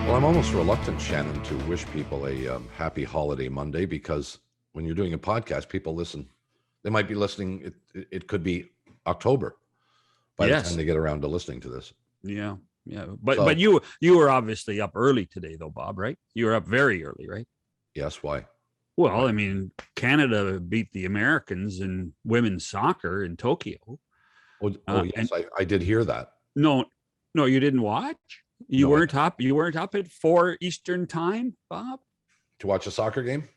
Well, I'm almost reluctant, Shannon, to wish people a happy holiday Monday, because when you're doing a podcast, people listen. They might be listening. It could be October by the time Yes. they get around to listening to this. Yeah. Yeah. So- But you were obviously up early today, though, Bob, right? You were up very early, right? Yes, why? Well, I mean, Canada beat the Americans in women's soccer in Tokyo. Yes, I did hear that. No, you didn't watch. You No, I weren't up. You weren't up at 4 Eastern time, Bob, To watch a soccer game?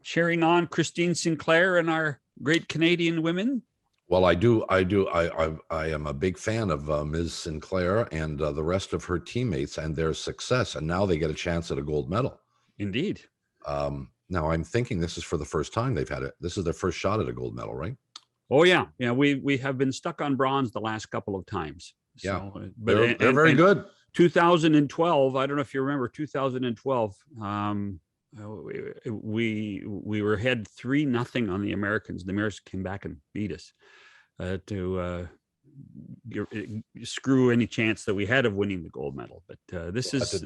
cheering on Christine Sinclair and our great Canadian women. Well, I do. I am a big fan of Ms. Sinclair and the rest of her teammates and their success. And now they get a chance at a gold medal. Indeed. Now I'm thinking this is for the first time they've had it. This is their first shot at a gold medal, right? Oh yeah, yeah. We have been stuck on bronze the last couple of times. Yeah, but they're very good. 2012. I don't know if you remember 2012. We were ahead 3-0 on the Americans. The Americans came back and beat us to screw any chance that we had of winning the gold medal. But this is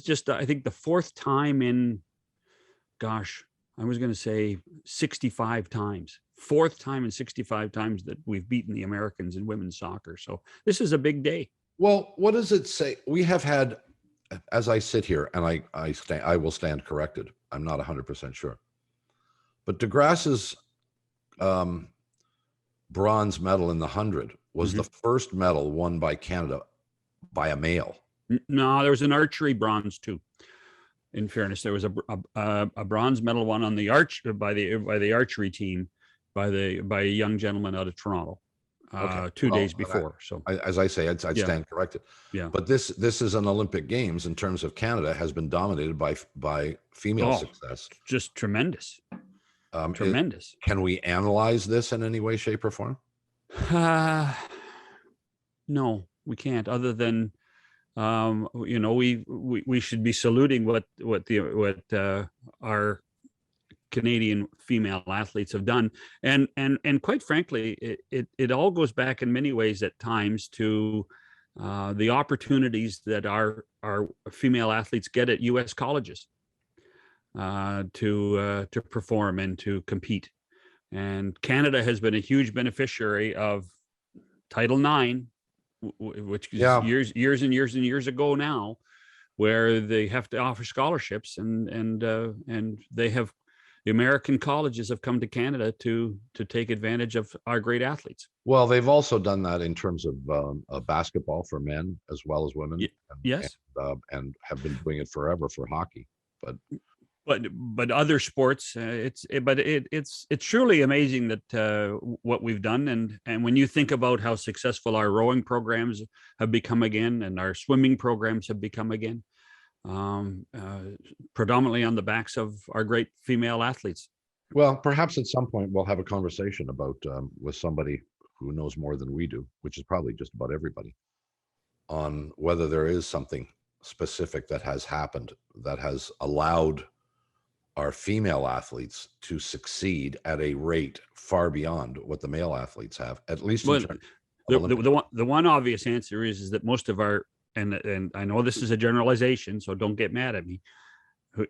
just I think the fourth time in, gosh, I was going to say 65 times. Fourth time in 65 times that we've beaten the Americans in women's soccer. So this is a big day. Well, what does it say? We have had, as I sit here, and I will stand corrected. I'm not 100% sure. But DeGrasse's bronze medal in the 100 was the first medal won by Canada by a male. No, there was an archery bronze too. In fairness, there was a bronze medal won on the by the archery team by a young gentleman out of Toronto. Okay. 2 days before. As I say, I'd stand corrected. Yeah. But this is an Olympic Games in terms of Canada has been dominated by female success. Just tremendous. Tremendous. Can we analyze this in any way, shape, or form? No, we can't. Other than we should be saluting what our Canadian female athletes have done, and quite frankly, it all goes back in many ways at times to the opportunities that our female athletes get at U.S. colleges to perform and to compete. And Canada has been a huge beneficiary of Title IX, which is years and years ago now, where they have to offer scholarships, and they have. The American colleges have come to Canada to take advantage of our great athletes. Well, they've also done that in terms of basketball for men as well as women. Yes, and have been doing it forever for hockey. But other sports, it's truly amazing that what we've done, and when you think about how successful our rowing programs have become again, and our swimming programs have become again. Predominantly on the backs of our great female athletes. Well, perhaps at some point we'll have a conversation about with somebody who knows more than we do, which is probably just about everybody, on whether there is something specific that has happened that has allowed our female athletes to succeed at a rate far beyond what the male athletes have, at least. The one obvious answer is that most of our and I know this is a generalization, so don't get mad at me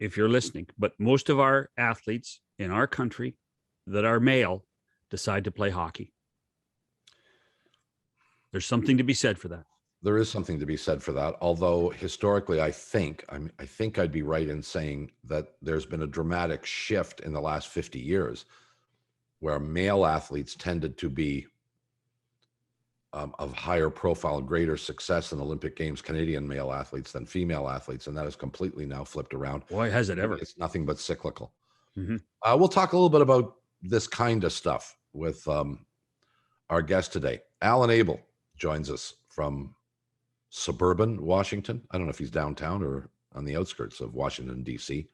if you're listening, but most of our athletes in our country that are male decide to play hockey. There's something to be said for that. There is something to be said for that. Although historically, I think I'd be right in saying that there's been a dramatic shift in the last 50 years where male athletes tended to be of higher profile, greater success in Olympic Games, Canadian male athletes than female athletes. And that is completely now flipped around. Boy, has it ever. It's nothing but cyclical. Mm-hmm. We'll talk a little bit about this kind of stuff with our guest today. Alan Abel joins us from suburban Washington. I don't know if he's downtown or on the outskirts of Washington, D.C.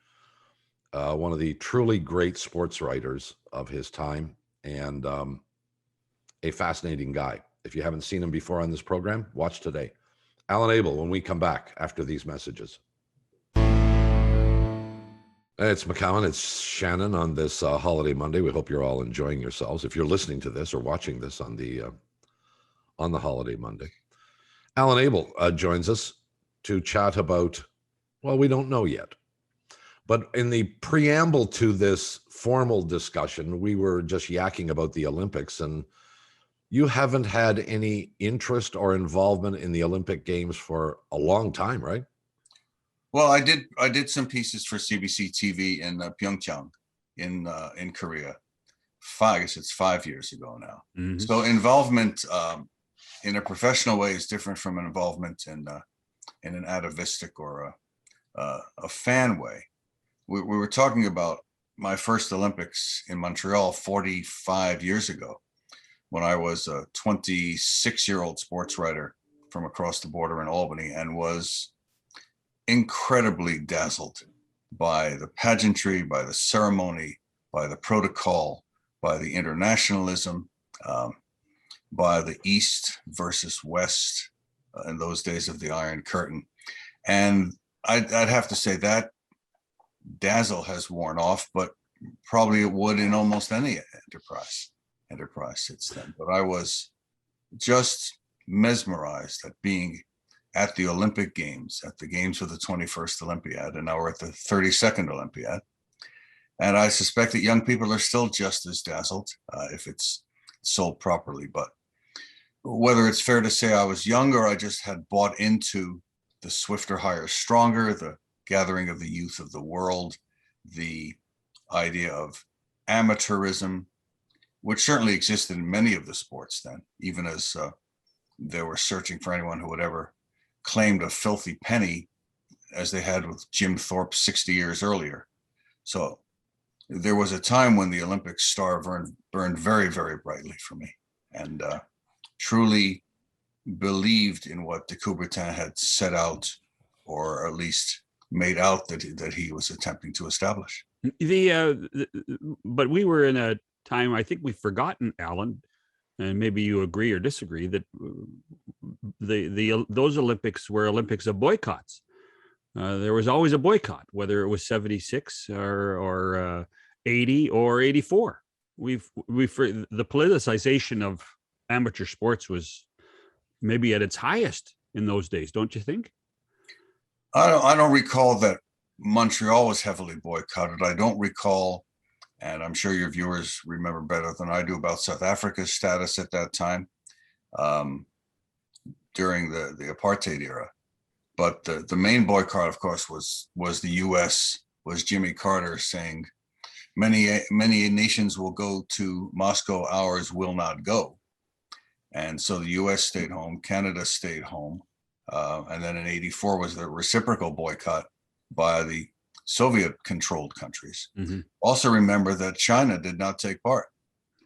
One of the truly great sports writers of his time, and a fascinating guy. If you haven't seen him before on this program, watch today. Alan Abel, when we come back after these messages. It's Mcloone, it's Shannon on this holiday Monday. We hope you're all enjoying yourselves. If you're listening to this or watching this on the holiday Monday. Alan Abel joins us. to chat about, well, we don't know yet. But in the preamble to this formal discussion, we were just yakking about the Olympics, and you haven't had any interest or involvement in the Olympic Games for a long time, right? Well, I did some pieces for CBC TV in Pyeongchang in Korea. I guess it's 5 years ago now. Mm-hmm. So involvement in a professional way is different from an involvement in an atavistic or a fan way. We were talking about my first Olympics in Montreal 45 years ago, when I was a 26-year-old sports writer from across the border in Albany, and was incredibly dazzled by the pageantry, by the ceremony, by the protocol, by the internationalism, by the East versus West in those days of the Iron Curtain. And I'd have to say that dazzle has worn off, but probably it would in almost any enterprise since then. But I was just mesmerized at being at the Olympic Games, at the Games of the 21st Olympiad, and now we're at the 32nd Olympiad. And I suspect that young people are still just as dazzled if it's sold properly. But whether it's fair to say I was younger, I just had bought into the swifter, higher, stronger, the gathering of the youth of the world, the idea of amateurism, which certainly existed in many of the sports then, even as they were searching for anyone who would ever claimed a filthy penny, as they had with Jim Thorpe 60 years earlier. So there was a time when the Olympic star burned very, very brightly for me, and truly believed in what de Coubertin had set out, or at least made out that he was attempting to establish. But we were in a time, I think we've forgotten, Alan, and maybe you agree or disagree, that those Olympics were Olympics of boycotts. There was always a boycott, whether it was 76 or 80 or 84. The politicization of amateur sports was maybe at its highest in those days, don't you think? I don't recall that Montreal was heavily boycotted. I don't recall, and I'm sure your viewers remember better than I do, about South Africa's status at that time during the apartheid era. But the main boycott, of course, was the U.S., was Jimmy Carter saying, many nations will go to Moscow, ours will not go. And so the U.S. stayed home, Canada stayed home. And then in 84 was the reciprocal boycott by the Soviet-controlled countries. Mm-hmm. Also remember that China did not take part.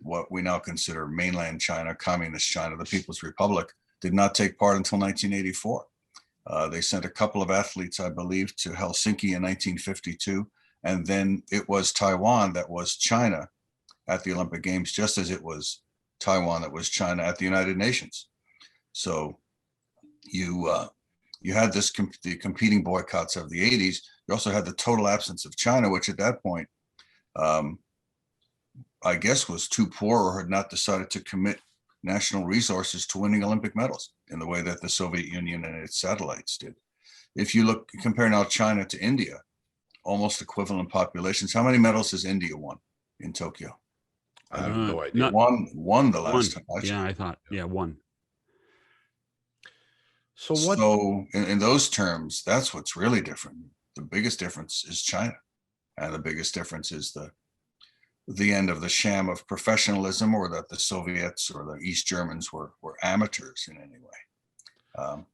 What we now consider mainland China, communist China, the People's Republic, did not take part until 1984. They sent a couple of athletes, I believe, to Helsinki in 1952. And then it was Taiwan that was China at the Olympic Games, just as it was Taiwan that was China at the United Nations. So you had the competing boycotts of the 80s. You also had the total absence of China, which at that point, I guess, was too poor or had not decided to commit national resources to winning Olympic medals in the way that the Soviet Union and its satellites did. If you compare now China to India, almost equivalent populations. How many medals has India won in Tokyo? I have no idea. One the last time. Yeah, I thought, one. So what? So in those terms, that's what's really different. The biggest difference is China, and the biggest difference is the end of the sham of professionalism, or that the Soviets or the East Germans were amateurs in any way.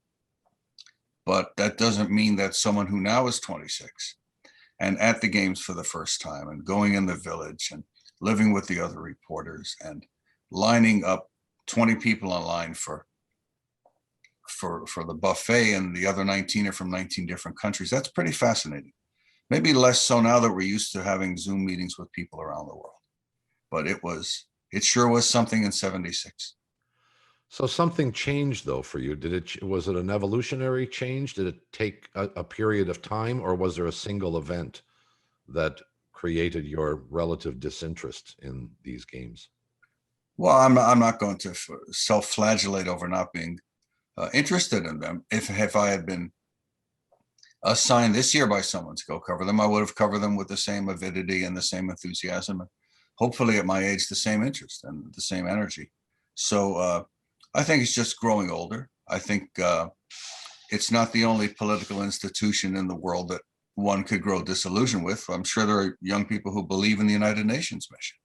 But that doesn't mean that someone who now is 26 and at the games for the first time and going in the village and living with the other reporters and lining up 20 people in line for the buffet, and the other 19 are from 19 different countries. That's pretty fascinating. Maybe less so now that we're used to having Zoom meetings with people around the world. But it sure was something in 76. So something changed though for you. Was it an evolutionary change? Did it take a period of time, or was there a single event that created your relative disinterest in these games? Well, I'm not going to self-flagellate over not being interested in them. If I had been assigned this year by someone to go cover them, I would have covered them with the same avidity and the same enthusiasm, and hopefully at my age, the same interest and the same energy. So I think it's just growing older. I think it's not the only political institution in the world that one could grow disillusion with. I'm sure there are young people who believe in the United Nations mission,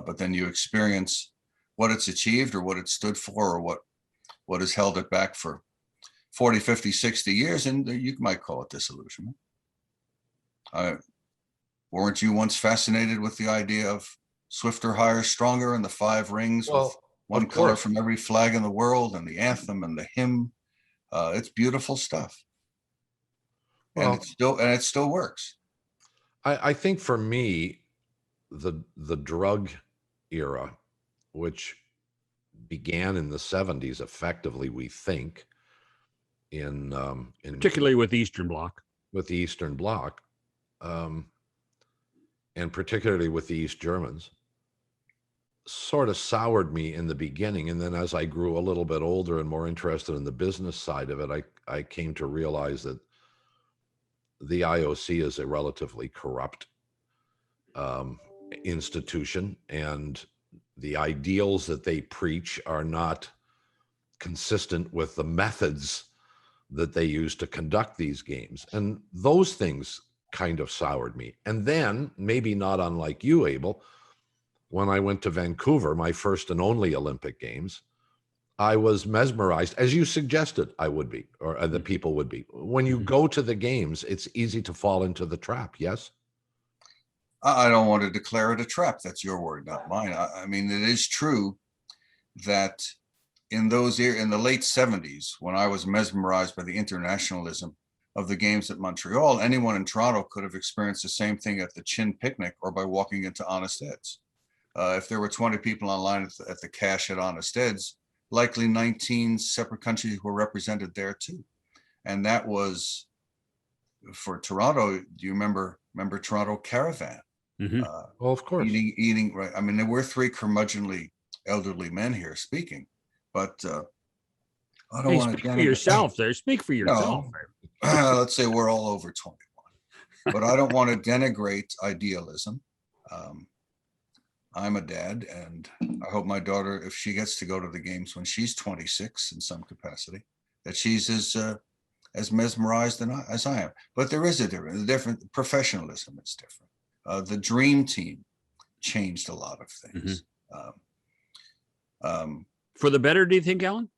but then you experience what it's achieved or what it stood for or what has held it back for 40, 50, 60 years, and you might call it disillusionment. Weren't you once fascinated with the idea of swifter, higher, stronger, and the 5 rings with one color from every flag in the world, and the anthem and the hymn? It's beautiful stuff. Well, and it still works. I think for me, the drug era, which began in the 70s, effectively, we think, in particularly with the Eastern Bloc, and particularly with the East Germans, sort of soured me in the beginning. And then as I grew a little bit older and more interested in the business side of it, I came to realize that the IOC is a relatively corrupt institution, and the ideals that they preach are not consistent with the methods that they use to conduct these games. And those things kind of soured me. And then, maybe not unlike you, Abel, when I went to Vancouver, my first and only Olympic Games, I was mesmerized, as you suggested I would be, or the people would be. When you go to the games, it's easy to fall into the trap, yes? I don't want to declare it a trap. That's your word, not mine. I mean, it is true that in the late 70s, when I was mesmerized by the internationalism of the games at Montreal, anyone in Toronto could have experienced the same thing at the Chin Picnic or by walking into Honest Ed's. If there were 20 people online at the cache at Honest Ed's, likely 19 separate countries were represented there too. And that was, for Toronto, do you remember Toronto Caravan? Well, of course. Eating, right. I mean, there were 3 curmudgeonly elderly men here speaking, but I don't want to speak for yourself there. Speak for yourself. No, let's say we're all over 21, but I don't want to denigrate idealism. I'm a dad, and I hope my daughter, if she gets to go to the games when she's 26 in some capacity, that she's as mesmerized as I am. But there is a different professionalism is different. The dream team changed a lot of things. For the better, do you think, Alan?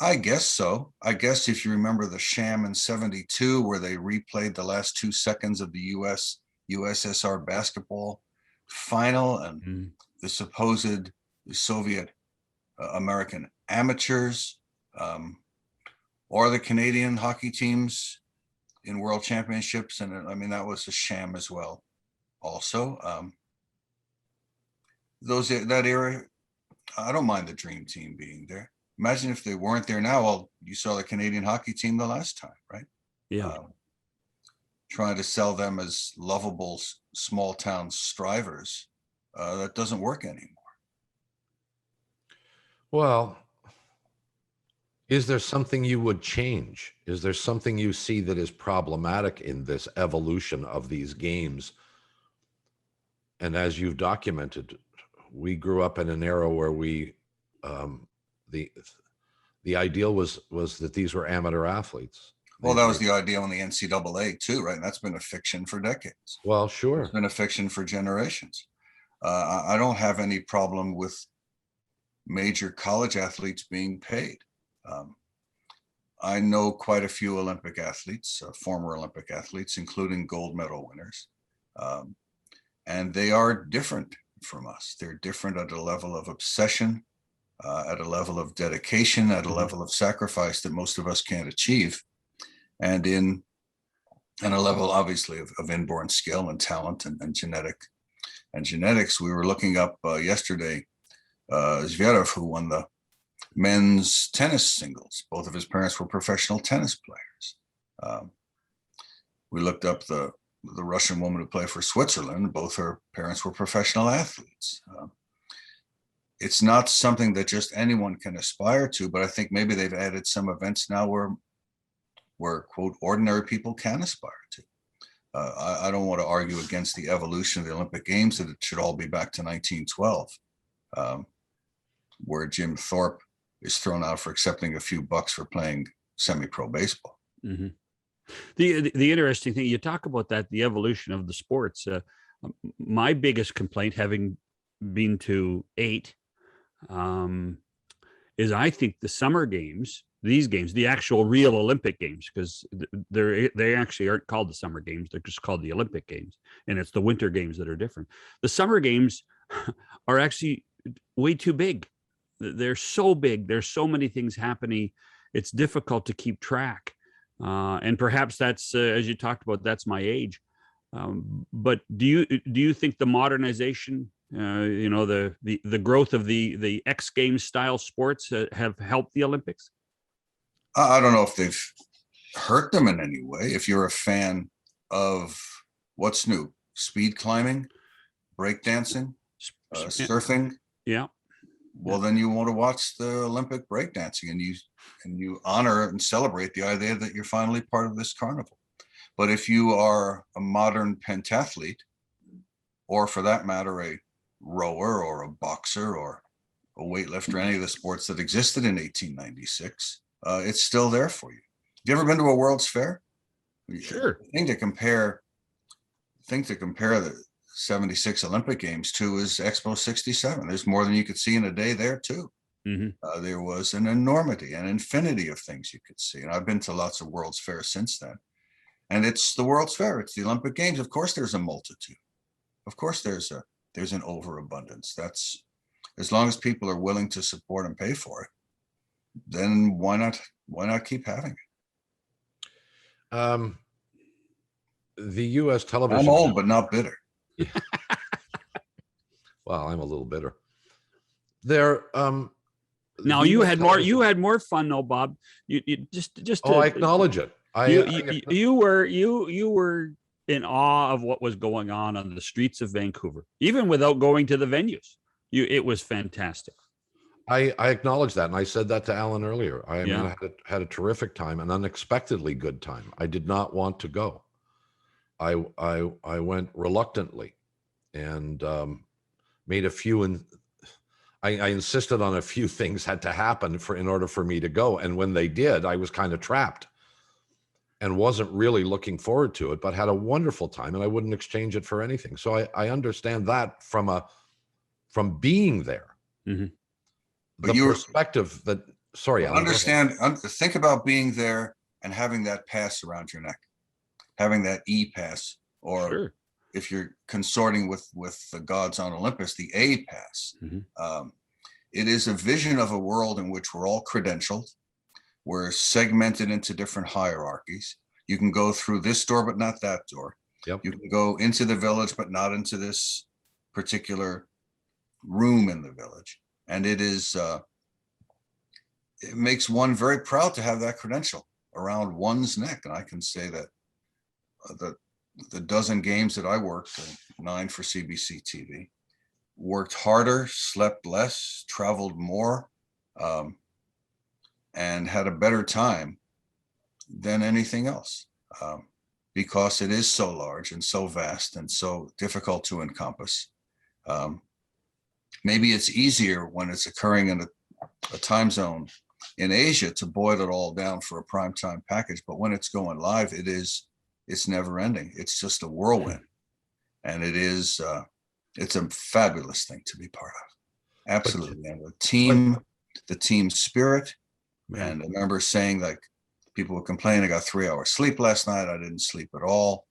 I guess so. I guess if you remember the sham in '72, where they replayed the last 2 seconds of the USSR basketball final and the supposed Soviet American amateurs, or the Canadian hockey teams in world championships. And I mean, that was a sham as well. Also, that era, I don't mind the dream team being there. Imagine if they weren't there now. Well, you saw the Canadian hockey team the last time, right? Yeah. Trying to sell them as lovable small town strivers, that doesn't work anymore. Well, is there something you would change? Is there something you see that is problematic in this evolution of these games? And as you've documented, we grew up in an era where the ideal was that these were amateur athletes. Well, that was the ideal in the NCAA too, right? And that's been a fiction for decades. Well, sure. It's been a fiction for generations. I don't have any problem with major college athletes being paid. I know quite a few Olympic athletes, former Olympic athletes, including gold medal winners. And they are different from us. They're different at a level of obsession, at a level of dedication, at a level of sacrifice that most of us can't achieve. And a level, obviously, of inborn skill and talent and genetics. We were looking up yesterday, Zverev, who won the men's tennis singles. Both of his parents were professional tennis players. We looked up the Russian woman who played for Switzerland. Both her parents were professional athletes. It's not something that just anyone can aspire to, but I think maybe they've added some events now where where, quote, ordinary people can aspire to. I don't want to argue against the evolution of the Olympic Games, that it should all be back to 1912, where Jim Thorpe is thrown out for accepting a few bucks for playing semi-pro baseball. Mm-hmm. The interesting thing, you talk about that, the evolution of the sports. My biggest complaint, having been to 8, is I think the summer games, these games, the actual real Olympic games, because they actually aren't called the summer games, they're just called the Olympic Games, and it's the winter games that are different. The summer games are actually way too big. They're so big. There's so many things happening. It's difficult to keep track. And perhaps that's, as you talked about, that's my age. But do you think the modernization, the growth of the X Games style sports have helped the Olympics? I don't know if they've hurt them in any way. If you're a fan of what's new, speed climbing, breakdancing, surfing, yeah, well, then you want to watch the Olympic breakdancing, and you honor and celebrate the idea that you're finally part of this carnival. But if you are a modern pentathlete, or for that matter, a rower or a boxer or a weightlifter, any of the sports that existed in 1896, it's still there for you. Have you ever been to a World's Fair? Sure. The thing to compare the 76 Olympic Games to is Expo 67. There's more than you could see in a day there too. Mm-hmm. There was an enormity, an infinity of things you could see. And I've been to lots of World's Fairs since then. And it's the World's Fair, it's the Olympic Games. Of course, there's a multitude. Of course, there's an overabundance. That's, as long as people are willing to support and pay for it, then why not keep having it? The U.S. television. I'm old, but not bitter. Well, I'm a little bitter. There. Now you had more fun, though, Bob. You just. Oh, I acknowledge it. You were in awe of what was going on the streets of Vancouver, even without going to the venues. It was fantastic. I acknowledge that, and I said that to Alan earlier. I had a terrific time, an unexpectedly good time. I did not want to go. I went reluctantly, and made a few, and I insisted on a few things had to happen in order for me to go. And when they did, I was kind of trapped and wasn't really looking forward to it, but had a wonderful time, and I wouldn't exchange it for anything. So I understand that from being there. Mm-hmm. But the perspective that, sorry, Alan, think about being there and having that pass around your neck, having that E-pass, or sure, if you're consorting with the gods on Olympus, the A-pass. Mm-hmm. It is a vision of a world in which we're all credentialed. We're segmented into different hierarchies. You can go through this door, but not that door. Yep. You can go into the village, but not into this particular room in the village. And it makes one very proud to have that credential around one's neck. And I can say that the dozen games that I worked, 9 for CBC TV, worked harder, slept less, traveled more, and had a better time than anything else, because it is so large and so vast and so difficult to encompass. Maybe it's easier when it's occurring in a time zone in Asia to boil it all down for a primetime package, but when it's going live, it's never ending. It's just a whirlwind, and it's a fabulous thing to be part of. Absolutely. And the team spirit. And I remember saying, like, people would complain, I got 3 hours sleep last night. I didn't sleep at all.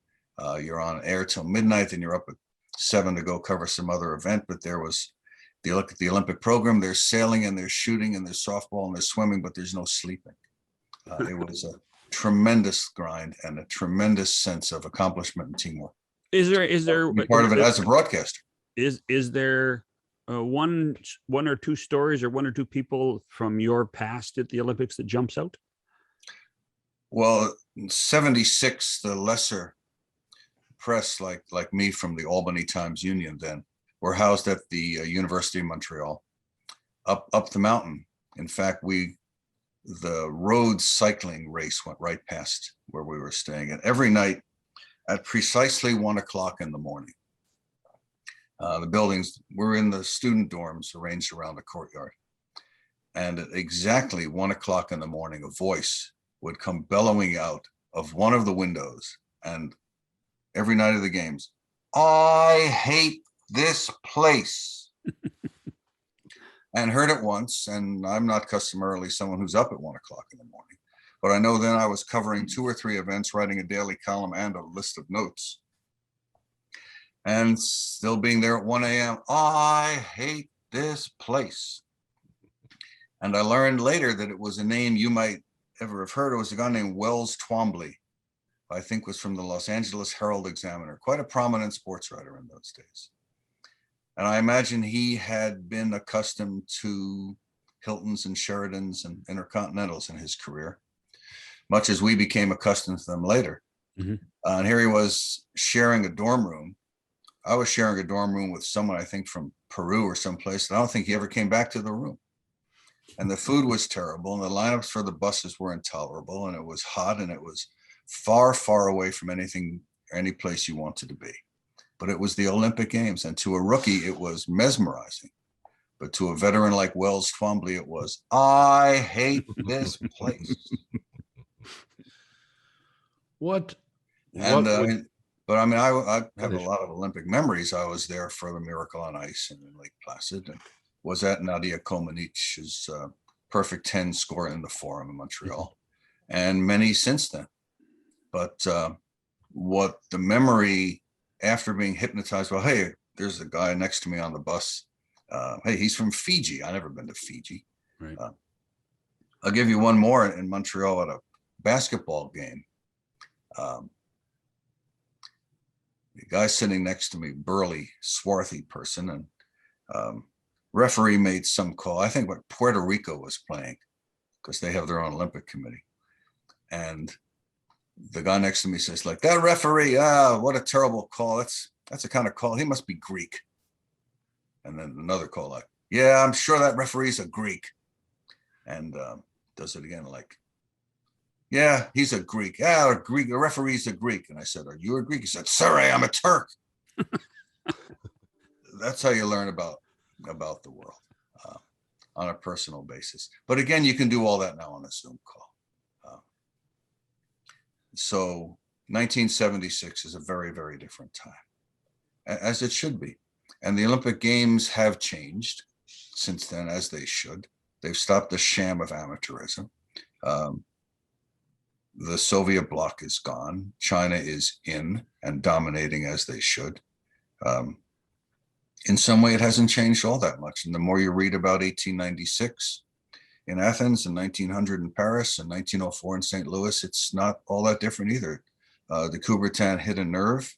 You're on air till midnight, then you're up at 7 to go cover some other event. But there was the Olympic program. There's sailing and there's shooting and there's softball and there's swimming, but there's no sleeping. It was a tremendous grind and a tremendous sense of accomplishment and teamwork. Is there part of it as a broadcaster? Is there one or two stories or one or two people from your past at the Olympics that jumps out? Well, in 76, the lesser press, like me from the Albany Times Union, then were housed at the University of Montreal, up the mountain. In fact, we the road cycling race went right past where we were staying. And every night at precisely 1 o'clock in the morning, the buildings were in the student dorms arranged around the courtyard. And at exactly 1 o'clock in the morning, a voice would come bellowing out of one of the windows. And every night of the games, I hate this place. And heard it once. And I'm not customarily someone who's up at 1 o'clock in the morning, but I know then I was covering 2 or 3 events, writing a daily column and a list of notes. And still being there at 1 a.m. I hate this place. And I learned later that it was a name you might ever have heard. It was a guy named Wells Twombly, I think was from the Los Angeles Herald Examiner, quite a prominent sports writer in those days. And I imagine he had been accustomed to Hiltons and Sheratons and Intercontinentals in his career, much as we became accustomed to them later. Mm-hmm. And here he was sharing a dorm room. I was sharing a dorm room with someone, I think from Peru or someplace, and I don't think he ever came back to the room. And the food was terrible, and the lineups for the buses were intolerable, and it was hot, and it was far, far away from any place you wanted to be. But it was the Olympic Games, and to a rookie, it was mesmerizing. But to a veteran like Wells Twombly, it was, I hate this place. But I have a lot of Olympic memories. I was there for the Miracle on Ice and in Lake Placid, and was at Nadia Comaneci's perfect 10 score in the Forum in Montreal, and many since then. But what the memory after being hypnotized, well, hey, there's a guy next to me on the bus. Hey, he's from Fiji. I've never been to Fiji. Right. I'll give you one more in Montreal at a basketball game. The guy sitting next to me, burly, swarthy person, and referee made some call. I think what Puerto Rico was playing, because they have their own Olympic committee. And the guy next to me says, like, that referee, what a terrible call. That's the kind of call. He must be Greek. And then another call, like, yeah, I'm sure that referee's a Greek. And does it again, like, yeah, he's a Greek. Yeah, a Greek. The referee's a Greek. And I said, are you a Greek? He said, sorry, I'm a Turk. That's how you learn about the world on a personal basis. But again, you can do all that now on a Zoom call. So 1976 is a very, very different time, as it should be. And the Olympic Games have changed since then, as they should. They've stopped the sham of amateurism. The Soviet bloc is gone. China is in and dominating as they should. In some way, it hasn't changed all that much. And the more you read about 1896 in Athens, and 1900 in Paris, and 1904 in St. Louis, it's not all that different either. De Coubertin hit a nerve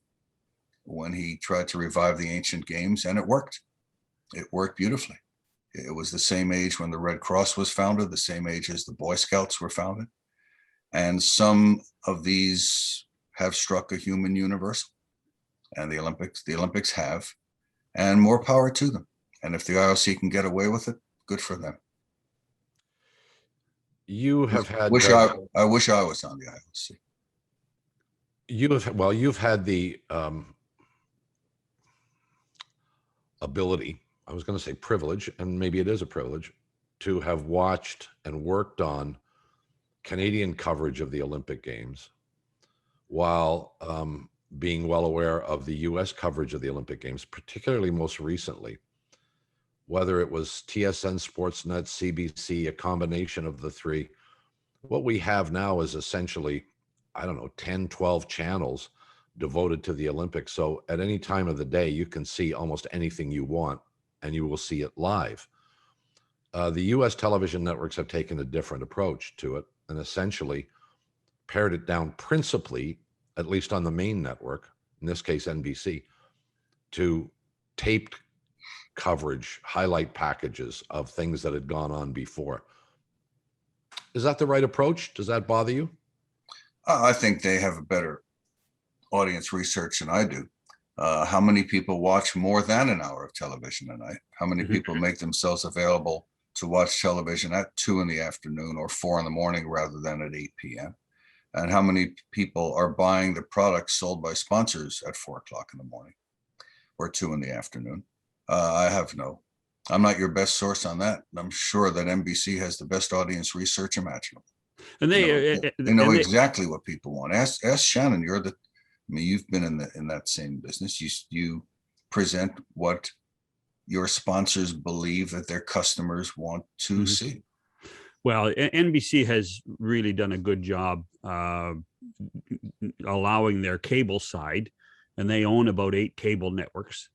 when he tried to revive the ancient games, and it worked. It worked beautifully. It was the same age when the Red Cross was founded, the same age as the Boy Scouts were founded. And some of these have struck a human universal, and the Olympics have, and more power to them. And if the IOC can get away with it, good for them. You have had. I wish I was on the IOC. You've had the ability, I was going to say privilege, and maybe it is a privilege, to have watched and worked on Canadian coverage of the Olympic Games, while being well aware of the U.S. coverage of the Olympic Games, particularly most recently, whether it was TSN, Sportsnet, CBC, a combination of the three. What we have now is essentially, 10, 12 channels devoted to the Olympics. So at any time of the day, you can see almost anything you want, and you will see it live. The U.S. television networks have taken a different approach to it, and essentially pared it down principally, at least on the main network, in this case NBC, to taped coverage, highlight packages of things that had gone on before. Is that the right approach? Does that bother you? I think they have a better audience research than I do. How many people watch more than an hour of television a night? How many people make themselves available to watch television at 2 in the afternoon or 4 in the morning rather than at 8 p.m. And how many people are buying the products sold by sponsors at 4 o'clock in the morning or 2 in the afternoon. I'm not your best source on that. I'm sure that NBC has the best audience research imaginable. And they know exactly what people want. Ask Shannon. You've been in that same business. You present what your sponsors believe that their customers want to see. Well, NBC has really done a good job allowing their cable side, and they own about 8 cable networks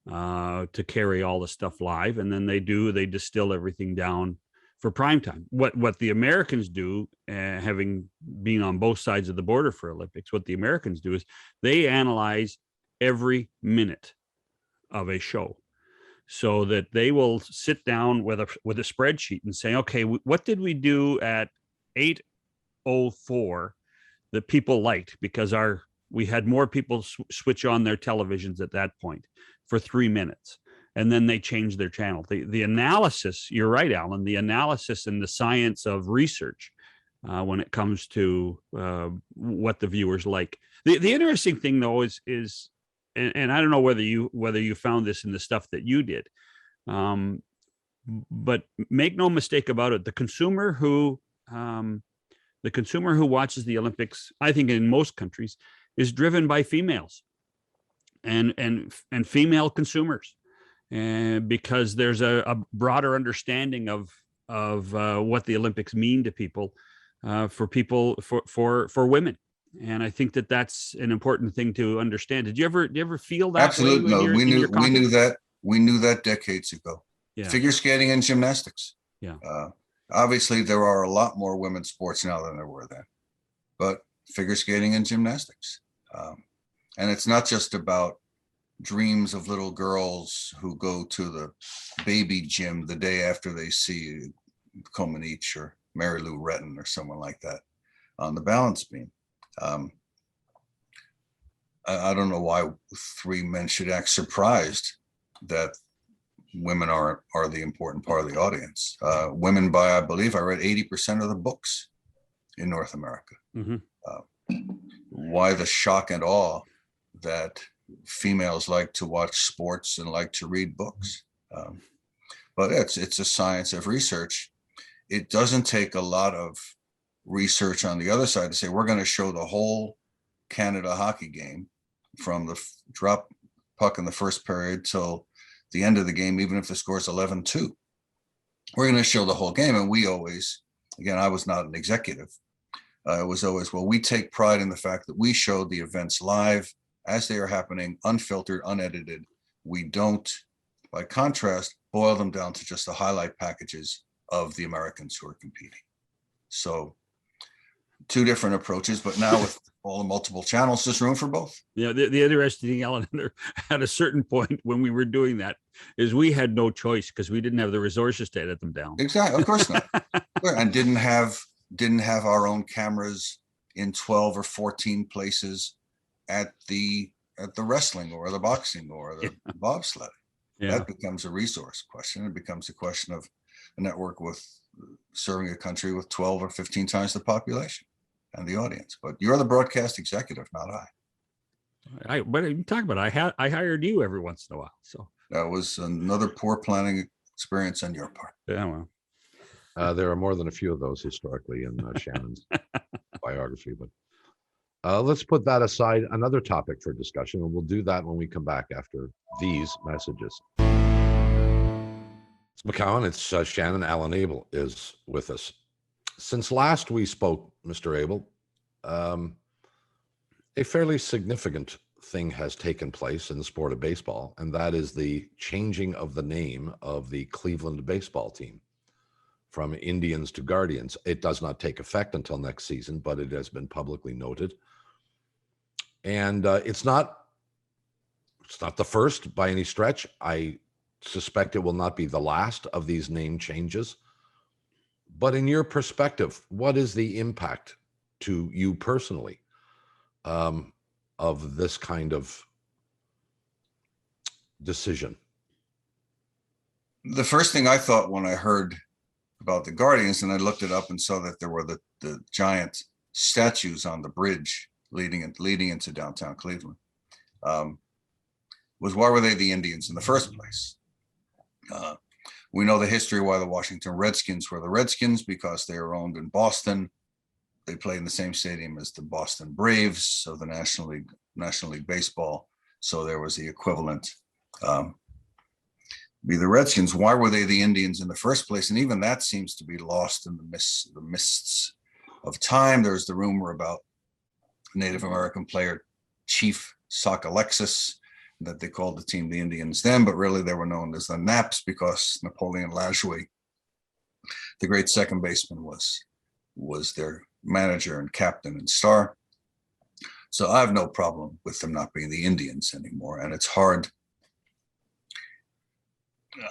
to carry all the stuff live. And then they distill everything down for primetime. What the Americans do, having been on both sides of the border for Olympics, what the Americans do is they analyze every minute of a show, so that they will sit down with a spreadsheet and say, okay, what did we do at 8:04 that people liked, because we had more people switch on their televisions at that point for 3 minutes, and then they changed their channel. The analysis, you're right, Alan, the analysis and the science of research when it comes to what the viewers like. The interesting thing though is and I don't know whether you found this in the stuff that you did, but make no mistake about it, the consumer who watches the Olympics, I think in most countries, is driven by females and female consumers, and because there's a broader understanding of what the Olympics mean to people, for women. And I think that that's an important thing to understand. Did you ever feel that? Absolutely. No, we knew that decades ago. Yeah. Figure skating and gymnastics. Yeah. Obviously there are a lot more women's sports now than there were then, but figure skating and gymnastics. And it's not just about dreams of little girls who go to the baby gym the day after they see Comaneci or Mary Lou Retton or someone like that on the balance beam. I don't know why 3 men should act surprised that women are the important part of the audience. Women buy, I believe I read, 80% of the books in North America. Why the shock and awe that females like to watch sports and like to read books? But it's a science of research. It doesn't take a lot of research on the other side to say we're going to show the whole Canada hockey game from the drop puck in the first period till the end of the game, even if the score is 11-2. We're going to show the whole game. And we always, again, I was not an executive. It was always, well, we take pride in the fact that we show the events live as they are happening, unfiltered, unedited. We don't, by contrast, boil them down to just the highlight packages of the Americans who are competing. So 2 different approaches, but now with all the multiple channels, there's room for both. Yeah. The interesting thing, Alan, at a certain point when we were doing that is we had no choice because we didn't have the resources to edit them down. Exactly. Of course not. And didn't have our own cameras in 12 or 14 places at the wrestling or the boxing or the bobsled. Yeah. That becomes a resource question. It becomes a question of a network with serving a country with 12 or 15 times the population and the audience. But you're the broadcast executive, not I. What are you talking about? I hired you every once in a while. So that was another poor planning experience on your part. Yeah, well, there are more than a few of those historically in Shannon's biography, but let's put that aside. Another topic for discussion, and we'll do that when we come back after these messages. It's McCown. It's Shannon. Alan Abel is with us. Since last we spoke, Mr. Abel, a fairly significant thing has taken place in the sport of baseball, and that is the changing of the name of the Cleveland baseball team from Indians to Guardians. It does not take effect until next season, but it has been publicly noted. And it's not the first by any stretch. I suspect it will not be the last of these name changes. But in your perspective, what is the impact to you personally of this kind of decision? The first thing I thought when I heard about the Guardians, and I looked it up and saw that there were the giant statues on the bridge leading into downtown Cleveland. Was why were they the Indians in the first place? We know the history why the Washington Redskins were the Redskins, because they were owned in Boston. They played in the same stadium as the Boston Braves of the National League Baseball. So there was the equivalent. Be the Redskins. Why were they the Indians in the first place? And even that seems to be lost in the mists of time. There's the rumor about Native American player Chief Sock Alexis, that they called the team the Indians then, but really they were known as the Naps because Napoleon Lajoie, the great second baseman, was their manager and captain and star. So I have no problem with them not being the Indians anymore. And it's hard.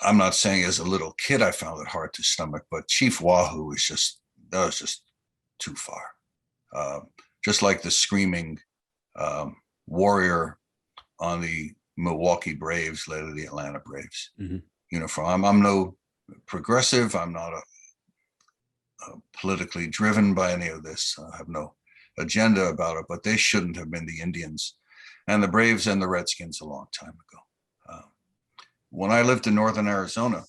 I'm not saying as a little kid I found it hard to stomach, but Chief Wahoo was just too far. Just like the screaming warrior on the Milwaukee Braves, later the Atlanta Braves uniform. I'm no progressive. I'm not politically driven by any of this. I have no agenda about it, but they shouldn't have been the Indians and the Braves and the Redskins a long time ago. When I lived in northern Arizona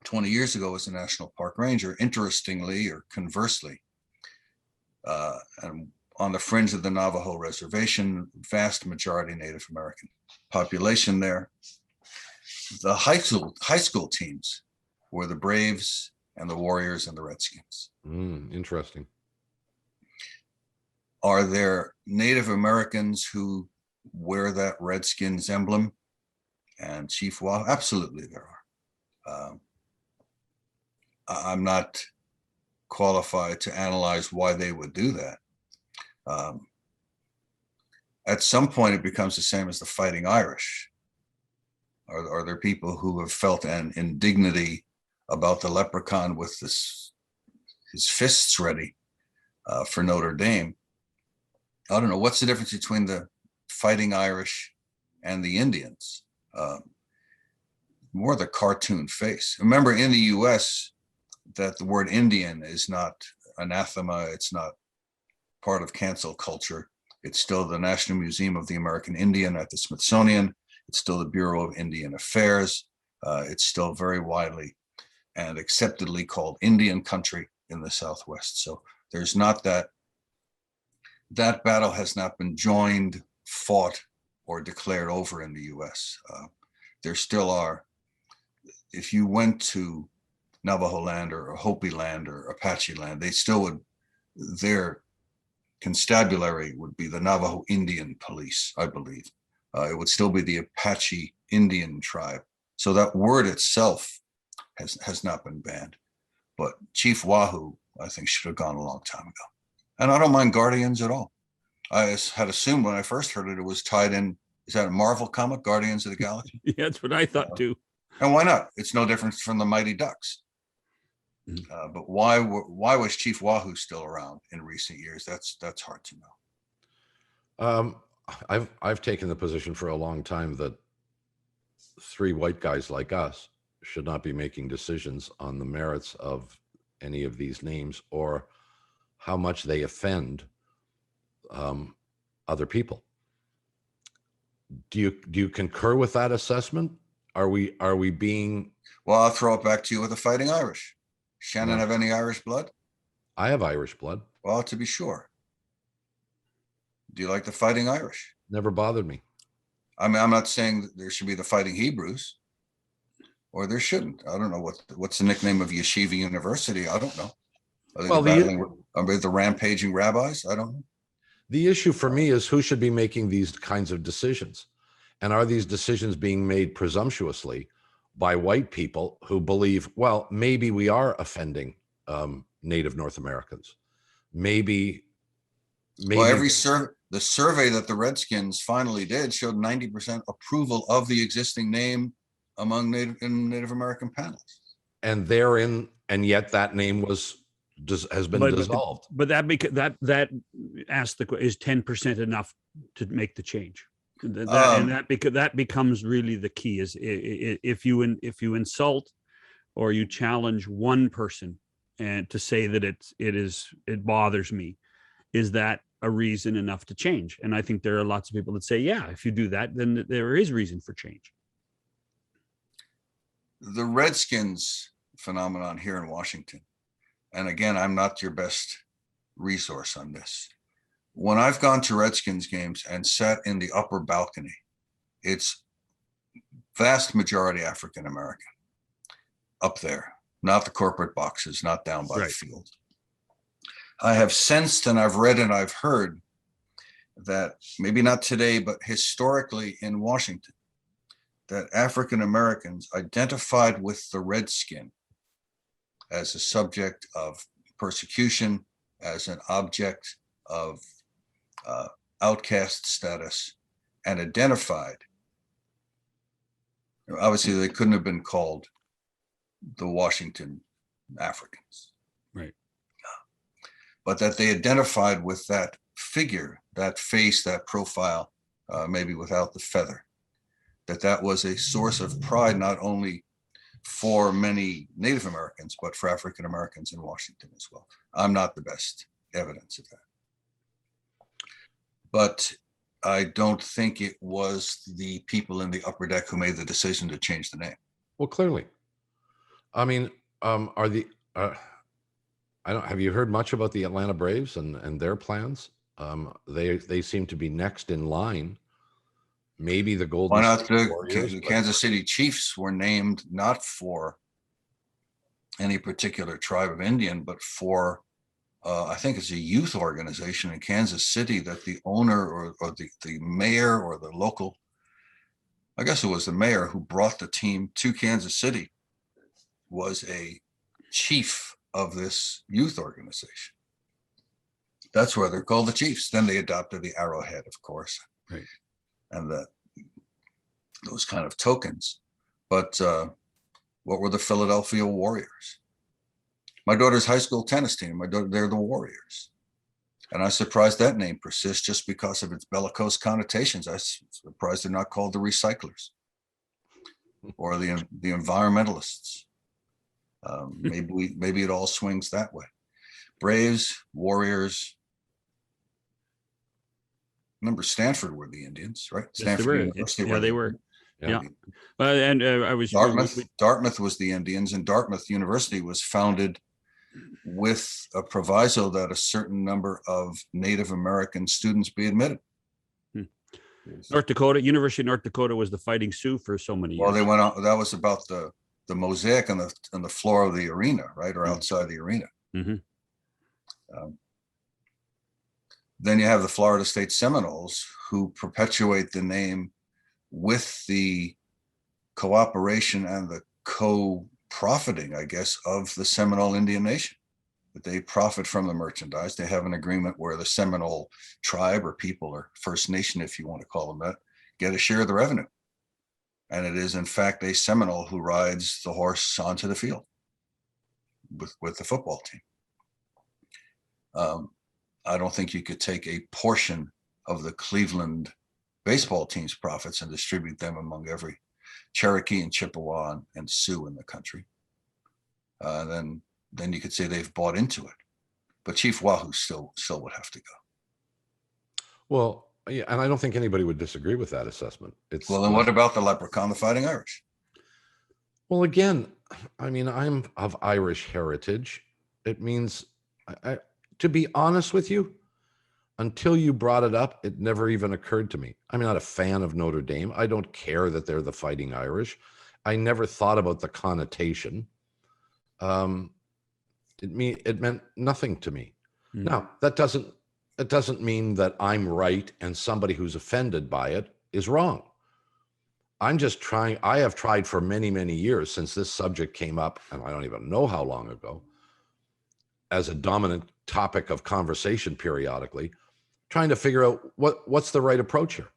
20 years ago as a national park ranger, interestingly or conversely, and on the fringe of the Navajo reservation, vast majority Native American population there, the high school teams were the Braves and the Warriors and the Redskins. Interesting. Are there Native Americans who wear that Redskins emblem and Chief Wahoo? Absolutely there are. I'm not qualified to analyze why they would do that. At some point, it becomes the same as the Fighting Irish. Are there people who have felt an indignity about the leprechaun with his fists ready for Notre Dame? I don't know. What's the difference between the Fighting Irish and the Indians? More the cartoon face. Remember, in the U.S., that the word Indian is not anathema. It's not part of cancel culture. It's still the National Museum of the American Indian at the Smithsonian. It's still the Bureau of Indian Affairs. It's still very widely and acceptedly called Indian country in the Southwest. So there's not that battle has not been joined, fought, or declared over in the US. There still are. If you went to Navajo land or Hopi land or Apache land, they still would, their constabulary would be the Navajo Indian Police, I believe. It would still be the Apache Indian tribe. So that word itself has not been banned. But Chief Wahoo, I think, should have gone a long time ago. And I don't mind Guardians at all. I had assumed when I first heard it, it was tied in. Is that a Marvel comic, Guardians of the Galaxy? Yeah, that's what I thought too. And why not? It's no different from the Mighty Ducks. But why was Chief Wahoo still around in recent years? That's hard to know. I've taken the position for a long time that three white guys like us should not be making decisions on the merits of any of these names or how much they offend other people. Do you concur with that assessment? Are we being? Well, I'll throw it back to you with the Fighting Irish. Shannon, have any Irish blood? I have Irish blood. Well, to be sure. Do you like the Fighting Irish? Never bothered me. I mean, I'm not saying that there should be the Fighting Hebrews, or there shouldn't. I don't know what's the nickname of Yeshiva University. I don't know. Are they the rampaging rabbis? I don't know. The issue for me is who should be making these kinds of decisions, and are these decisions being made presumptuously by white people who believe, well, maybe we are offending Native North Americans. Maybe. Well, the survey that the Redskins finally did showed 90% approval of the existing name among Native American panelists. And yet that name has been dissolved. But that asks the question: is 10% enough to make the change? That becomes really the key. Is if you insult or you challenge one person and to say that it bothers me, is that a reason enough to change? And I think there are lots of people that say, yeah, if you do that, then there is reason for change. The Redskins phenomenon here in Washington, and again, I'm not your best resource on this. When I've gone to Redskins games and sat in the upper balcony, it's vast majority African American up there, not the corporate boxes, not down by the field. I have sensed, and I've read and I've heard that maybe not today, but historically in Washington, that African Americans identified with the redskin as a subject of persecution, as an object of outcast status, and identified. Obviously, they couldn't have been called the Washington Africans. Right. But that they identified with that figure, that face, that profile, maybe without the feather, that was a source of pride, not only for many Native Americans, but for African Americans in Washington as well. I'm not the best evidence of that. But I don't think it was the people in the upper deck who made the decision to change the name. Well, clearly. I mean, have you heard much about the Atlanta Braves and their plans? They seem to be next in line. Maybe the Golden Why not State Warriors, the Kansas City Chiefs were named not for any particular tribe of Indian, but for I think it's a youth organization in Kansas City that the owner or the mayor or the local, I guess it was the mayor who brought the team to Kansas City, was a chief of this youth organization. That's where they're called the Chiefs. Then they adopted the arrowhead, of course, right, and those kind of tokens. But what were the Philadelphia Warriors? My daughter's high school tennis team, they're the Warriors. And I'm surprised that name persists just because of its bellicose connotations. I'm surprised they're not called the Recyclers or the Environmentalists. Maybe it all swings that way. Braves, Warriors. Remember, Stanford were the Indians, right? Yes, Stanford University. Yeah, they were. Yeah. And I was Dartmouth was the Indians, and Dartmouth University was founded with a proviso that a certain number of Native American students be admitted. North Dakota, University of North Dakota was the Fighting Sioux for so many years. Well, they went on. That was about the mosaic on the floor of the arena, right, or outside the arena. Mm-hmm. Then you have the Florida State Seminoles, who perpetuate the name with the cooperation and the co-profiting, I guess, of the Seminole Indian Nation. That they profit from the merchandise. They have an agreement where the Seminole tribe or people, or First Nation, if you want to call them that, get a share of the revenue. And it is, in fact, a Seminole who rides the horse onto the field with the football team. I don't think you could take a portion of the Cleveland baseball team's profits and distribute them among every Cherokee and Chippewa and Sioux in the country. Then you could say they've bought into it. But Chief Wahoo still would have to go. Well, yeah, and I don't think anybody would disagree with that assessment. Well, then what about the Leprechaun, the Fighting Irish? Well, again, I mean, I'm of Irish heritage. It means, to be honest with you, until you brought it up, it never even occurred to me. I'm not a fan of Notre Dame. I don't care that they're the Fighting Irish. I never thought about the connotation. It meant nothing to me. Mm. Now, that doesn't mean that I'm right and somebody who's offended by it is wrong. I'm just trying. I have tried for many, many years since this subject came up, and I don't even know how long ago, as a dominant topic of conversation periodically, trying to figure out what's the right approach here.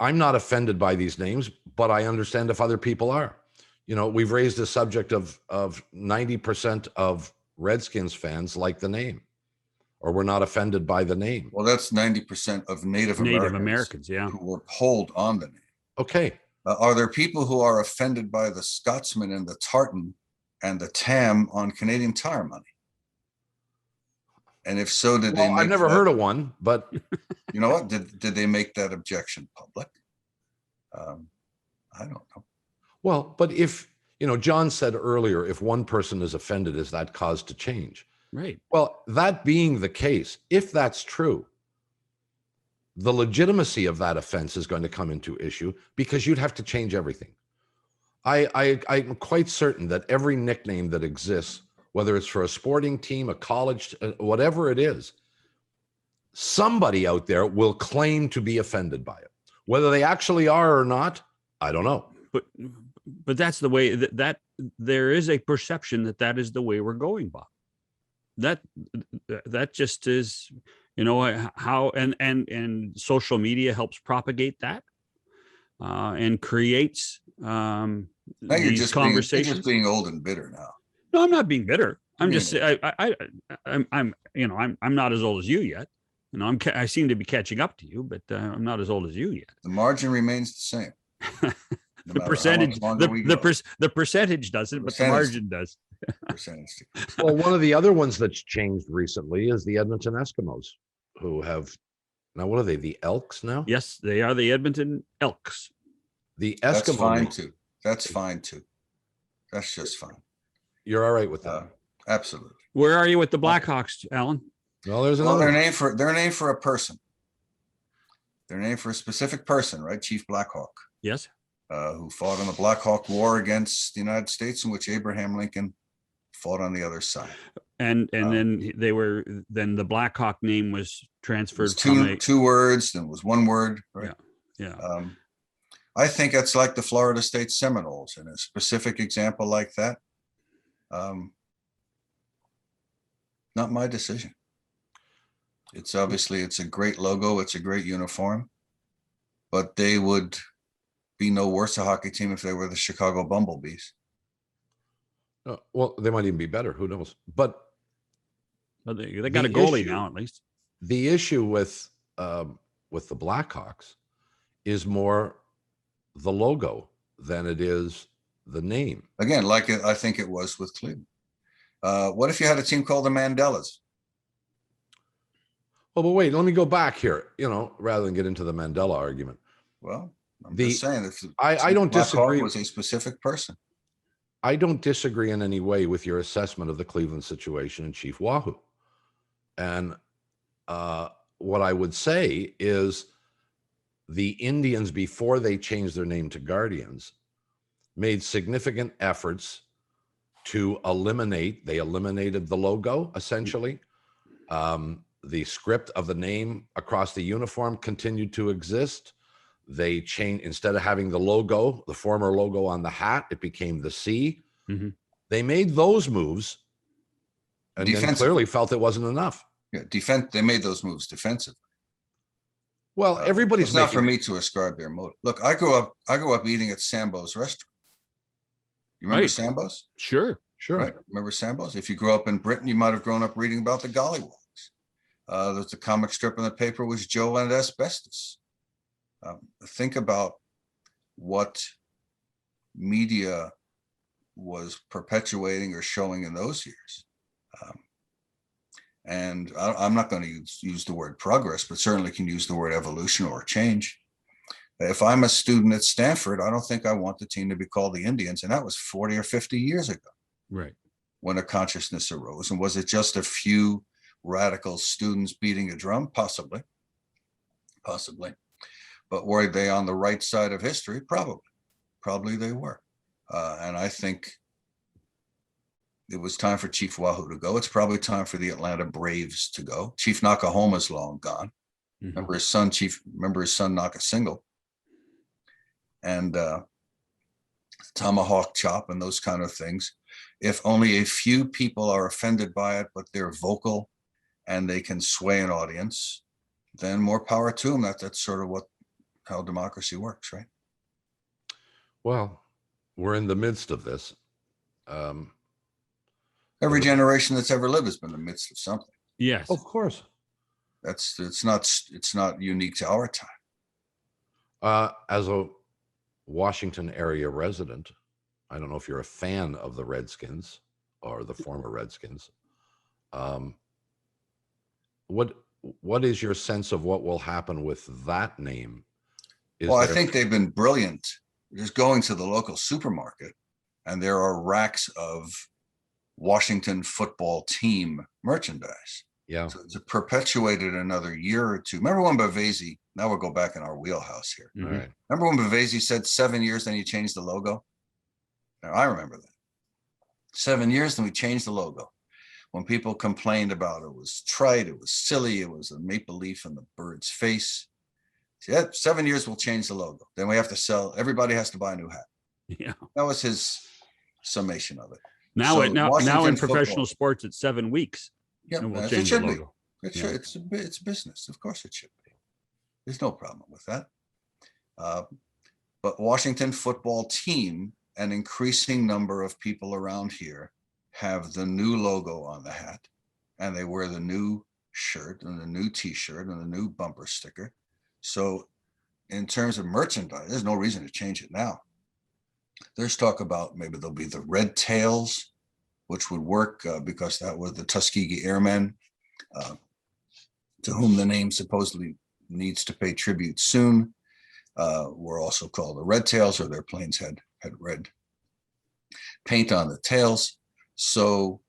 I'm not offended by these names, but I understand if other people are. You know, we've raised the subject of 90% of Redskins fans like the name, or we're not offended by the name. Well, that's 90% of Native Americans, yeah, who were polled on the name. Okay, Are there people who are offended by the Scotsman and the tartan and the tam on Canadian Tire money? And if so, did they make I've never heard of one, but you know what? Did they make that objection public? I don't know. Well, but if, John said earlier, if one person is offended, is that cause to change? Right. Well, that being the case, if that's true, the legitimacy of that offense is going to come into issue because you'd have to change everything. I'm quite certain that every nickname that exists, whether it's for a sporting team, a college, whatever it is, somebody out there will claim to be offended by it. Whether they actually are or not, I don't know. But that's the way that there is a perception that is the way we're going, Bob. That just is, how and social media helps propagate that and creates these conversations. You're just being old and bitter now. No, I'm not being bitter. I'm just I'm not as old as you yet. I seem to be catching up to you, but I'm not as old as you yet. The margin remains the same. The percentage, the percentage doesn't, but the margin does. Well, one of the other ones that's changed recently is the Edmonton Eskimos, who have now, what are they? The Elks now? Yes, they are the Edmonton Elks. The Eskimos. That's fine too. That's fine too. That's just fine. You're all right with that? Absolutely. Where are you with the Blackhawks, Alan? Well, there's another. Their name for a person. Their name for a specific person, right? Chief Blackhawk. Yes. Who fought in the Black Hawk War against the United States, in which Abraham Lincoln fought on the other side. And then the Black Hawk name was transferred two words, then was one word, right? Yeah. I think it's like the Florida State Seminoles, in a specific example like that. Not my decision. It's a great logo, it's a great uniform, but they would be no worse a hockey team if they were the Chicago Bumblebees. Well, they might even be better. Who knows? But they got a goalie now, at least. The issue with the Blackhawks is more the logo than it is the name. Again, I think it was with Cleveland. What if you had a team called the Mandelas? Well, but wait, let me go back here, rather than get into the Mandela argument. Well, I'm just saying, I don't disagree. Was a specific person. I don't disagree in any way with your assessment of the Cleveland situation and Chief Wahoo. And what I would say is the Indians, before they changed their name to Guardians, made significant efforts to eliminated the logo, essentially. The script of the name across the uniform continued to exist. They changed, instead of having the logo, the former logo on the hat, it became the C. Mm-hmm. They made those moves and then clearly felt it wasn't enough. Yeah, they made those moves defensively. Well, everybody's not for me to ascribe their motive. Look, I grew up eating at Sambo's restaurant. You remember Sambo's? Sure. Right. Remember Sambo's? If you grew up in Britain, you might have grown up reading about the Gollywogs. There's a comic strip in the paper was Joe and Asbestos. Think about what media was perpetuating or showing in those years. And I'm not going to use the word progress, but certainly can use the word evolution or change. If I'm a student at Stanford, I don't think I want the team to be called the Indians. And that was 40 or 50 years ago. Right. When a consciousness arose. And was it just a few radical students beating a drum? Possibly. But were they on the right side of history? Probably they were. And I think it was time for Chief Wahoo to go. It's probably time for the Atlanta Braves to go. Chief Nakahoma's long gone. Mm-hmm. Remember his son Nakasingle. And tomahawk chop and those kind of things. If only a few people are offended by it, but they're vocal and they can sway an audience, then more power to them. That's sort of how democracy works, right? Well, we're in the midst of this. Every generation that's ever lived has been in the midst of something. Yes, of course. It's not unique to our time. As a Washington area resident. I don't know if you're a fan of the Redskins or the former Redskins. What is your sense of what will happen with that name? Well, I think they've been brilliant. Just going to the local supermarket, and there are racks of Washington football team merchandise. Yeah. So it's perpetuated another year or two. Remember when Bavasi, now we'll go back in our wheelhouse here. All right. Remember when Bavasi said 7 years, then he changed the logo? Now, I remember that. 7 years, then we changed the logo. When people complained about it was trite, it was silly, it was a maple leaf in the bird's face. Yeah, 7 years we'll change the logo. Then we have to sell, everybody has to buy a new hat. Yeah. That was his summation of it. Now, So now in Washington professional football- sports, it's 7 weeks. Yeah, And we'll it change the should be. logo. It should, it's business. Of course it should be. There's no problem with that. But Washington football team, an increasing number of people around here have the new logo on the hat, and they wear the new shirt and the new t-shirt and the new bumper sticker. So in terms of merchandise, there's no reason to change it now. There's talk about maybe there'll be the Red Tails, which would work because that was the Tuskegee Airmen, to whom the name supposedly needs to pay tribute soon. Were also called the Red Tails, or their planes had red paint on the tails. So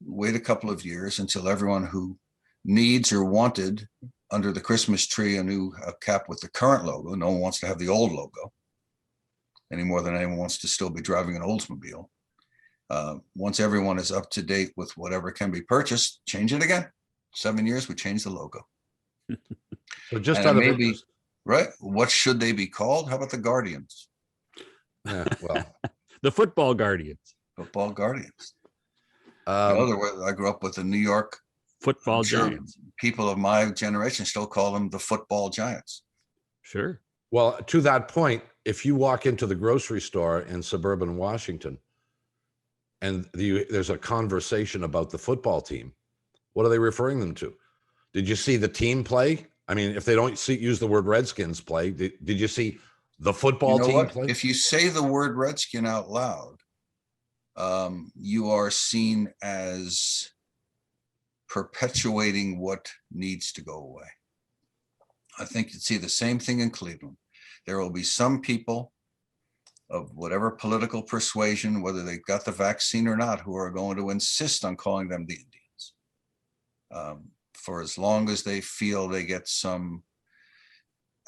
wait a couple of years until everyone who needs or wanted under the Christmas tree a new cap with the current logo. No one wants to have the old logo any more than anyone wants to still be driving an Oldsmobile. Once everyone is up to date with whatever can be purchased, change it again. 7 years, we change the logo. So just out of interest, right? What should they be called? How about the Guardians? yeah, well, The football Guardians. Football Guardians. I grew up with the New York Football Giants. People of my generation still call them the football Giants. Sure. well, to that point, if you walk into the grocery store in suburban Washington and there's a conversation about the football team, what are they referring them to? Did you see the team play? I mean, if they don't use the word Redskins play, did you see the football team play? If you say the word Redskin out loud, you are seen as perpetuating what needs to go away. I think you'd see the same thing in Cleveland. There will be some people of whatever political persuasion, whether they got the vaccine or not, who are going to insist on calling them the Indians. For as long as they feel they get some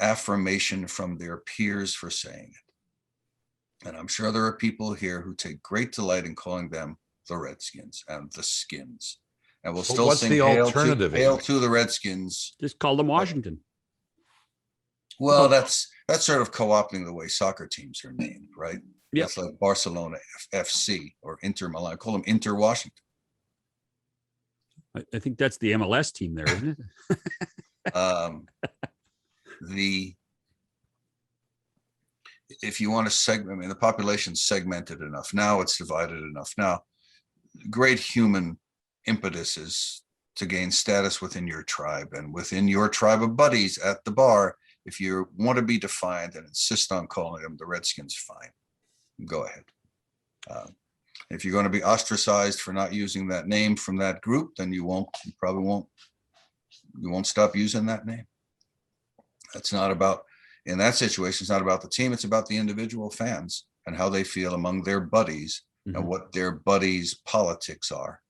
affirmation from their peers for saying it. And I'm sure there are people here who take great delight in calling them the Redskins and the Skins. And we'll still what's sing the hail alternative, hail to the Redskins. Just call them Washington. Well, that's sort of co-opting the way soccer teams are named, right? Yep. It's like Barcelona FC or Inter Milan. I call them Inter Washington. I think that's the MLS team there, isn't it? If you want to segment, I mean, the population's segmented enough. Now it's divided enough. Now, great human impetus is to gain status within your tribe and within your tribe of buddies at the bar. If you want to be defined and insist on calling them the Redskins, fine, go ahead. If you're going to be ostracized for not using that name from that group, then you won't stop using that name. That's not about, in that situation, it's not about the team, it's about the individual fans and how they feel among their buddies and what their buddies' politics are.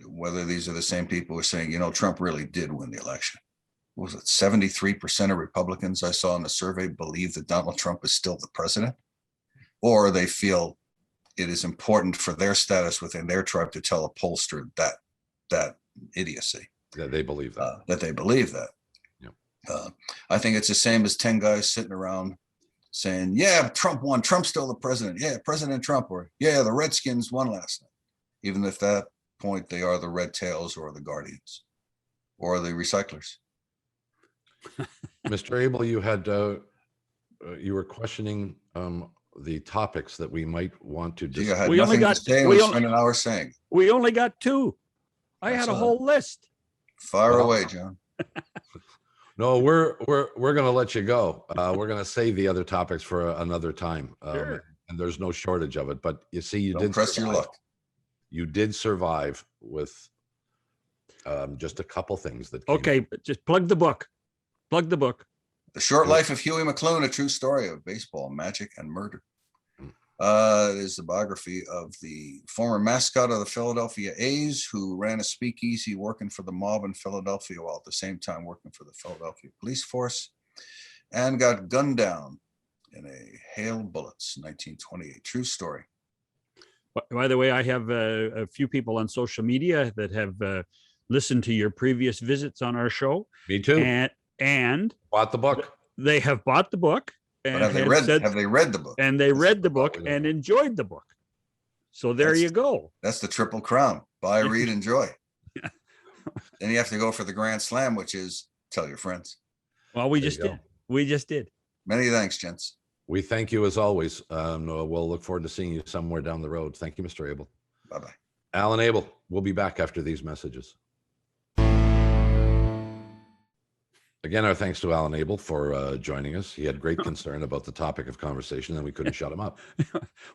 Whether these are the same people who are saying, Trump really did win the election. What was it 73% of Republicans I saw in the survey believe that Donald Trump is still the president? Or they feel it is important for their status within their tribe to tell a pollster that idiocy. That they believe that. That they believe that. Yeah. I think it's the same as 10 guys sitting around saying, yeah, Trump won. Trump's still the president. Yeah, President Trump. Or, yeah, the Redskins won last night. Even if that point they are the Red Tails or the Guardians or the Recyclers. Mr. Abel, you had you were questioning the topics that we might want to discuss. We only got spend an hour saying. We only got two. I had a whole list. Fire away, John. No, we're going to let you go. We're going to save the other topics for another time. Sure. And there's no shortage of it. But you see, you Don't did press your survive. luck. You did survive with just a couple things that came Okay, just plug the book. Plug the book. The Short Life of Huey Mcloone, a true story of baseball, magic, and murder. It is the biography of the former mascot of the Philadelphia A's, who ran a speakeasy working for the mob in Philadelphia while at the same time working for the Philadelphia police force, and got gunned down in a hail of bullets, 1928. True story. By the way, I have a few people on social media that have listened to your previous visits on our show. Me too. And Bought the book. They have bought the book. And But have they read the book? And they read the book and enjoyed the book. So there you go. That's the triple crown. Buy, read, enjoy. Then you have to go for the grand slam, which is tell your friends. Well, we just did. We just did. Many thanks, gents. We thank you as always. We'll look forward to seeing you somewhere down the road. Thank you, Mr. Abel. Bye-bye. Alan Abel, we'll be back after these messages. Again, our thanks to Alan Abel for joining us. He had great concern about the topic of conversation, and we couldn't shut him up.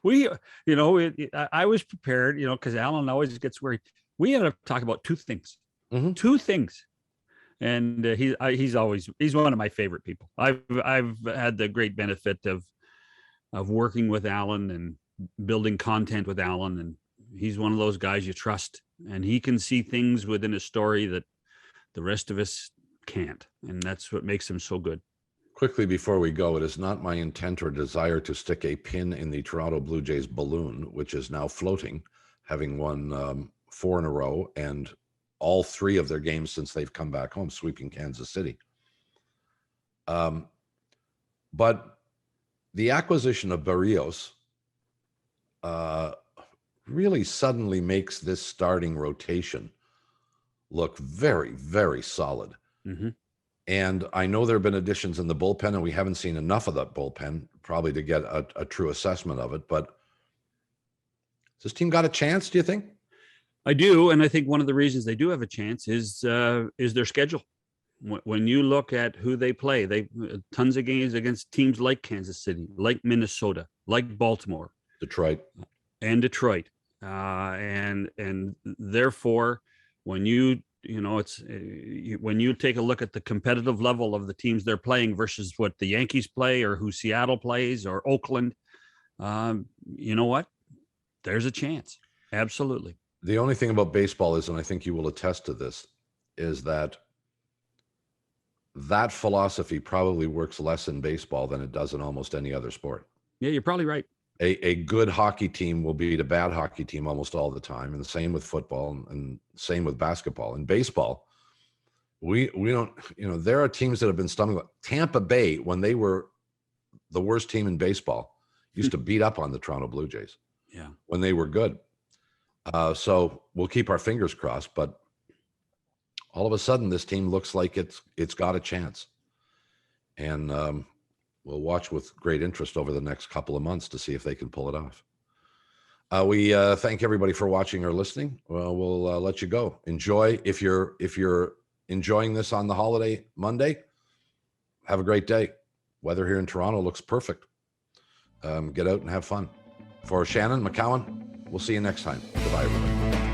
I was prepared, because Alan always gets worried. We ended up talking about two things. Mm-hmm. Two things. And he's one of my favorite people. I've had the great benefit of working with Alan and building content with Alan, and he's one of those guys you trust, and he can see things within a story that the rest of us can't, and that's what makes him so good. Quickly before we go, it is not my intent or desire to stick a pin in the Toronto Blue Jays balloon, which is now floating, having won 4 in a row and all 3 of their games since they've come back home, sweeping Kansas City. But the acquisition of Barrios really suddenly makes this starting rotation look very, very solid. Mm-hmm. And I know there have been additions in the bullpen, and we haven't seen enough of that bullpen probably to get a true assessment of it. But has this team got a chance, do you think? I do, and I think one of the reasons they do have a chance is their schedule. When you look at who they play, they tons of games against teams like Kansas City, like Minnesota, like Baltimore, Detroit, and therefore, when you take a look at the competitive level of the teams they're playing versus what the Yankees play or who Seattle plays or Oakland, you know what? There's a chance. Absolutely. The only thing about baseball is, and I think you will attest to this, is that philosophy probably works less in baseball than it does in almost any other sport. Yeah, you're probably right. A good hockey team will beat a bad hockey team almost all the time, and the same with football and same with basketball. In baseball, we don't, there are teams that have been stumbling. Tampa Bay, when they were the worst team in baseball, used to beat up on the Toronto Blue Jays. Yeah, when they were good. So we'll keep our fingers crossed, but all of a sudden this team looks like it's got a chance. And we'll watch with great interest over the next couple of months to see if they can pull it off. We thank everybody for watching or listening. Well, we'll let you go. Enjoy. If you're enjoying this on the holiday Monday, have a great day. Weather here in Toronto looks perfect. Get out and have fun. For Shannon McCowan, we'll see you next time. Goodbye, everybody.